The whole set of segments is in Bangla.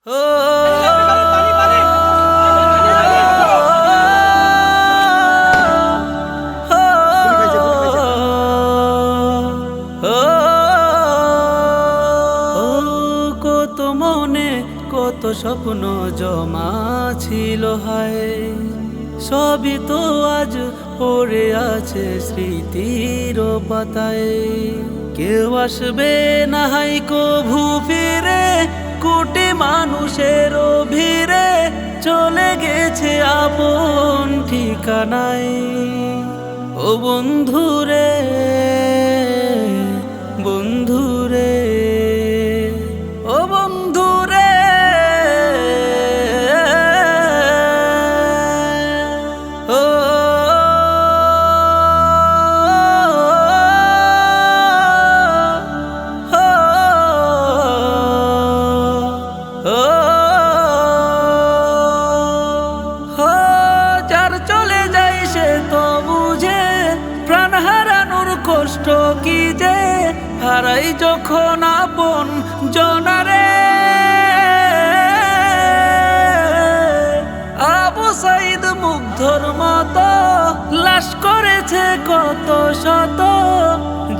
কত মনে কত স্বপ্ন জমা ছিল হায়, সবই তো আজ পড়ে আছে স্মৃতির পাতায়। কেউ আসবে না হাই কভু ফিরে, কোটি মানুষের ভিড়ে চলে গেছে আপন ঠিকানায়। ও বন্ধুরে বন্ধুরে ও বন্ধুরে, ও যার চলে যায় সে তো বুঝে প্রাণ হারানোর কষ্ট কি যে, হারাই যখন আপন জনারে। আবু সাইদ মুগ্ধর মতো লাশ করেছে কত শত,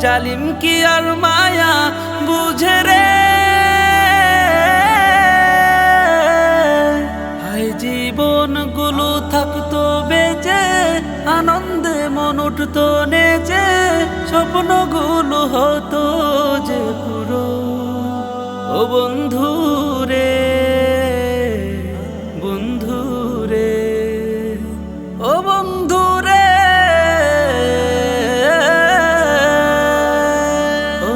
জালিম কি আর মায়া বুঝে রে। হায় জীবনগুলো থাকতো বেঁচে, আনন্দে মন উঠতো নেচে, স্বপ্নগুলো হতো যে পুরো। ও বন্ধুরে বন্ধুরে ও বন্ধুরে, ও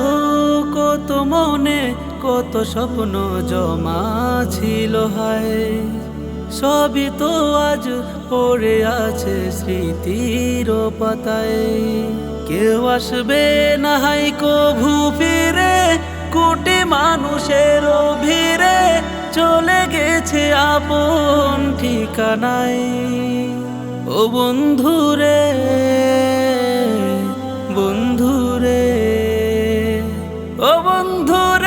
কত মনে কত স্বপ্ন জমা ছিল হায়, সবই তো আজ পড়ে আছে স্মৃতির পাতায়। কেউ আসবে না হাই কভু ফিরে, কোটি মানুষের ভিড়ে চলে গেছে আপন ঠিকানায়। ও বন্ধুরে বন্ধুরে ও বন্ধুরে।